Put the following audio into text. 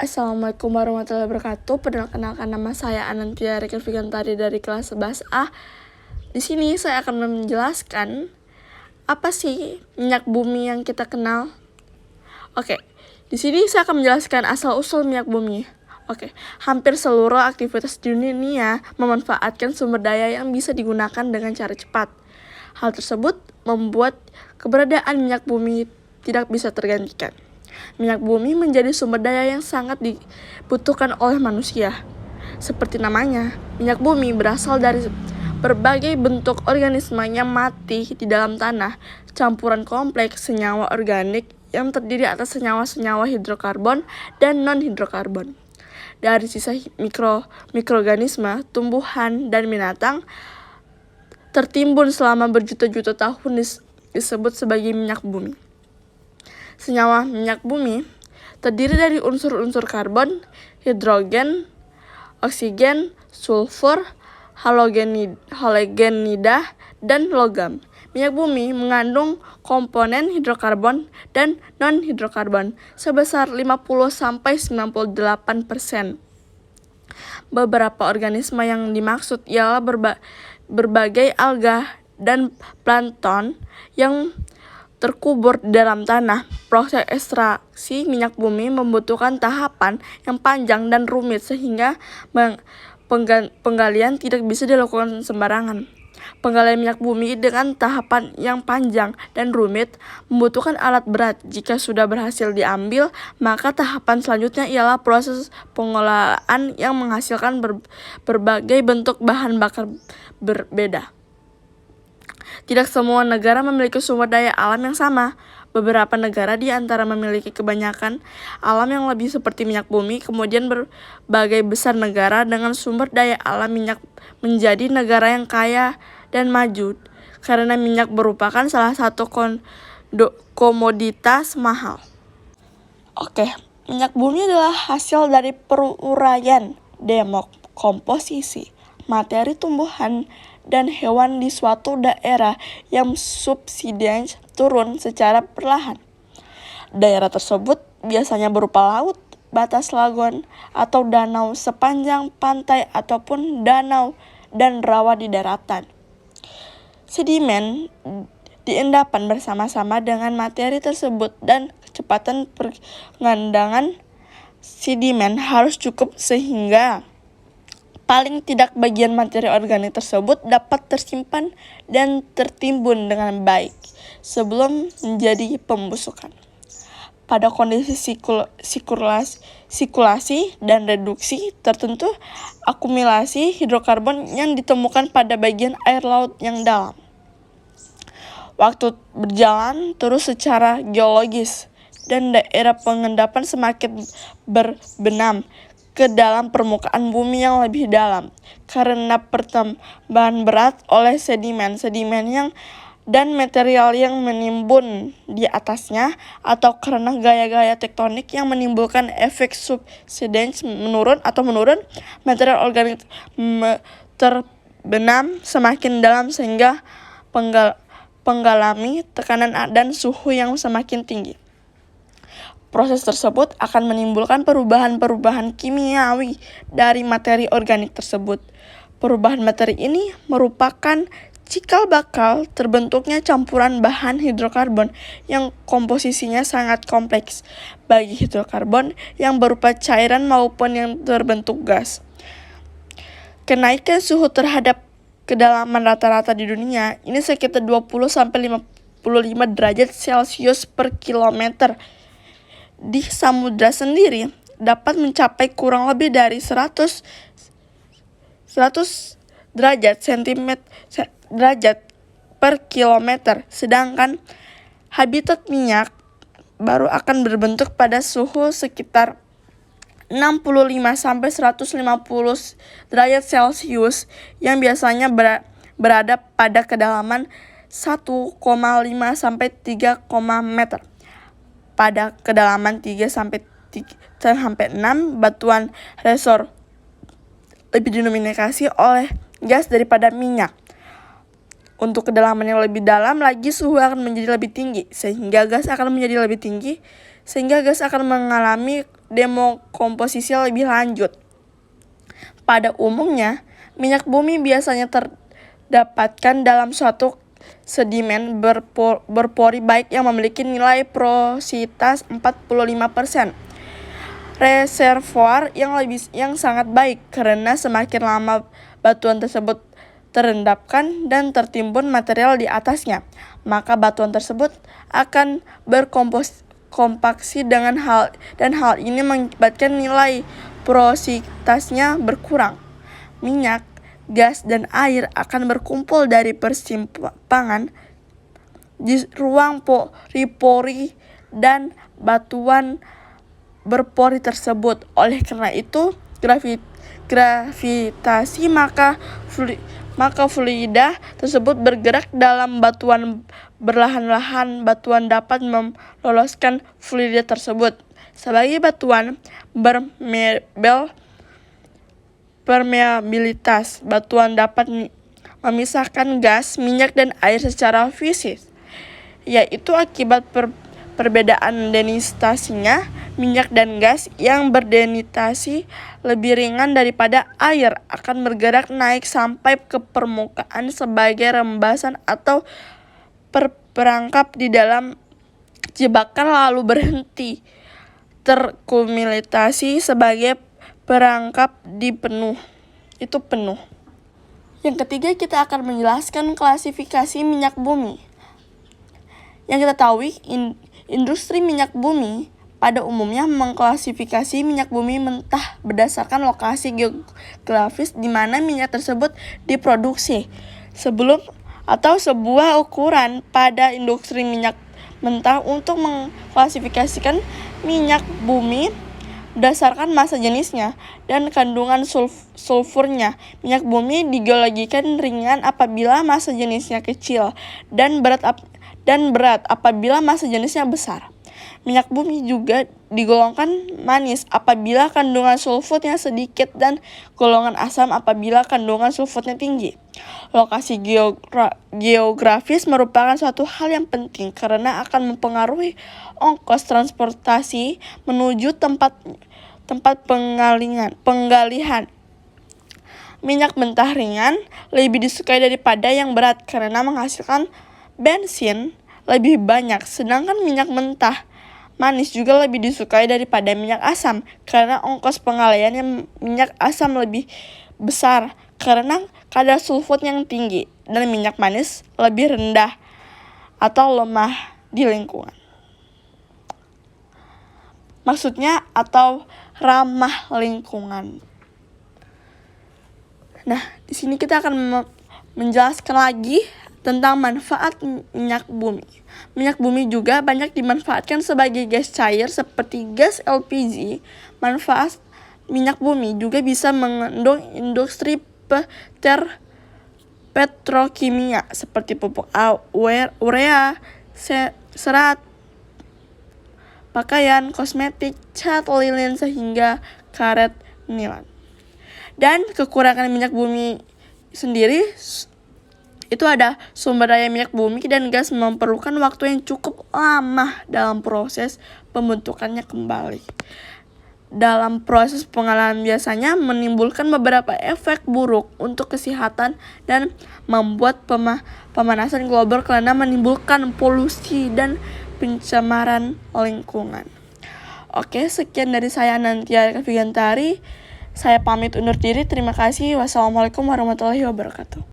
Assalamualaikum warahmatullahi wabarakatuh. Perkenalkan, nama saya Anantia Rika Vigantari dari kelas 11A. Di sini saya akan menjelaskan apa sih minyak bumi yang kita kenal. Oke, di sini saya akan menjelaskan asal-usul minyak bumi. Hampir seluruh aktivitas di dunia memanfaatkan sumber daya yang bisa digunakan dengan cara cepat. Hal tersebut membuat keberadaan minyak bumi tidak bisa tergantikan. Minyak bumi menjadi sumber daya yang sangat dibutuhkan oleh manusia. Seperti namanya, minyak bumi berasal dari berbagai bentuk organisme yang mati di dalam tanah, campuran kompleks senyawa organik yang terdiri atas senyawa-senyawa hidrokarbon dan non-hidrokarbon. Dari sisa mikroorganisme, tumbuhan, dan binatang tertimbun selama berjuta-juta tahun disebut sebagai minyak bumi. Senyawa minyak bumi terdiri dari unsur-unsur karbon, hidrogen, oksigen, sulfur, halogenida, dan logam. Minyak bumi mengandung komponen hidrokarbon dan non-hidrokarbon sebesar 50-98%. Beberapa organisme yang dimaksud ialah berbagai alga dan plankton yang terkubur di dalam tanah. Proses ekstraksi minyak bumi membutuhkan tahapan yang panjang dan rumit sehingga penggalian tidak bisa dilakukan sembarangan. Penggalian minyak bumi dengan tahapan yang panjang dan rumit membutuhkan alat berat. Jika sudah berhasil diambil, maka tahapan selanjutnya ialah proses pengolahan yang menghasilkan berbagai bentuk bahan bakar berbeda. Tidak semua negara memiliki sumber daya alam yang sama. Beberapa negara di antara memiliki kebanyakan alam yang lebih seperti minyak bumi, kemudian berbagai besar negara dengan sumber daya alam minyak menjadi negara yang kaya dan maju, karena minyak merupakan salah satu komoditas mahal. Minyak bumi adalah hasil dari peruraian dekomposisi materi tumbuhan dan hewan di suatu daerah yang subsidence turun secara perlahan. Daerah tersebut biasanya berupa laut, batas lagon, atau danau sepanjang pantai ataupun danau dan rawa di daratan. Sedimen diendapan bersama-sama dengan materi tersebut dan kecepatan pengendangan sedimen harus cukup sehingga paling tidak bagian materi organik tersebut dapat tersimpan dan tertimbun dengan baik sebelum menjadi pembusukan. Pada kondisi sirkulasi dan reduksi tertentu, akumulasi hidrokarbon yang ditemukan pada bagian air laut yang dalam. Waktu berjalan terus secara geologis dan daerah pengendapan semakin berbenam ke dalam permukaan bumi yang lebih dalam karena pertambahan berat oleh sedimen yang dan material yang menimbun di atasnya, atau karena gaya-gaya tektonik yang menimbulkan efek subsidence menurun, material organik terbenam semakin dalam sehingga mengalami tekanan dan suhu yang semakin tinggi. Proses tersebut akan menimbulkan perubahan-perubahan kimiawi dari materi organik tersebut. Perubahan materi ini merupakan cikal bakal terbentuknya campuran bahan hidrokarbon yang komposisinya sangat kompleks, bagi hidrokarbon yang berupa cairan maupun yang terbentuk gas. Kenaikan suhu terhadap kedalaman rata-rata di dunia ini sekitar 20-55 derajat Celcius per kilometer. Di samudra sendiri dapat mencapai kurang lebih dari 100 derajat per kilometer, sedangkan habitat minyak baru akan berbentuk pada suhu sekitar 65-150 derajat Celcius yang biasanya berada pada kedalaman 1,5-3 meter. Pada kedalaman 3-6, batuan resor lebih didominasi oleh gas daripada minyak. Untuk kedalaman yang lebih dalam lagi, suhu akan menjadi lebih tinggi, sehingga gas akan mengalami dekomposisi lebih lanjut. Pada umumnya, minyak bumi biasanya terdapatkan dalam suatu sedimen berpori baik yang memiliki nilai porositas 45%. Reservoir yang sangat baik karena semakin lama batuan tersebut terendapkan dan tertimbun material di atasnya, maka batuan tersebut akan berkompaksi dengan hal ini mengakibatkan nilai porositasnya berkurang. Minyak, gas, dan air akan berkumpul dari persimpangan di ruang pori-pori dan batuan berpori tersebut. Oleh karena itu, gravitasi maka fluida tersebut bergerak dalam batuan berlahan-lahan. Batuan dapat meloloskan fluida tersebut. Sebagai batuan permeabilitas, batuan dapat memisahkan gas, minyak, dan air secara fisik, yaitu akibat perbedaan densitasnya. Minyak dan gas yang berdensitasi lebih ringan daripada air akan bergerak naik sampai ke permukaan sebagai rembesan atau terperangkap di dalam jebakan lalu berhenti terkumulasi sebagai perangkap di penuh. Yang ketiga, kita akan menjelaskan klasifikasi minyak bumi. Yang kita tahu, industri minyak bumi pada umumnya mengklasifikasi minyak bumi mentah berdasarkan lokasi geografis di mana minyak tersebut diproduksi. Sebuah ukuran pada industri minyak mentah untuk mengklasifikasikan minyak bumi berdasarkan massa jenisnya dan kandungan sulfurnya. Minyak bumi digeologikan ringan apabila massa jenisnya kecil dan berat apabila massa jenisnya besar. Minyak bumi juga digolongkan manis apabila kandungan sulfurnya sedikit dan golongan asam apabila kandungan sulfurnya tinggi. Lokasi geografis merupakan suatu hal yang penting karena akan mempengaruhi ongkos transportasi menuju tempat penggalian. Minyak mentah ringan lebih disukai daripada yang berat karena menghasilkan bensin lebih banyak, sedangkan minyak mentah manis juga lebih disukai daripada minyak asam karena ongkos pengalian minyak asam lebih besar karena kadar sulfur yang tinggi, dan minyak manis lebih rendah atau lemah di lingkungan. Maksudnya atau ramah lingkungan. Nah, di sini kita akan menjelaskan lagi tentang manfaat minyak bumi. Minyak bumi juga banyak dimanfaatkan sebagai gas cair seperti gas LPG. Manfaat minyak bumi juga bisa mengandung industri petrokimia seperti pupuk urea, serat, pakaian, kosmetik, cat lilin sehingga karet nilan. Dan kekurangan minyak bumi sendiri itu ada sumber daya minyak bumi dan gas memerlukan waktu yang cukup lama dalam proses pembentukannya kembali. Dalam proses pengolahan biasanya menimbulkan beberapa efek buruk untuk kesehatan dan membuat pemanasan global karena menimbulkan polusi dan pencemaran lingkungan. Oke, sekian dari saya Nantia Vigantari. Saya pamit undur diri. Terima kasih. Wassalamualaikum warahmatullahi wabarakatuh.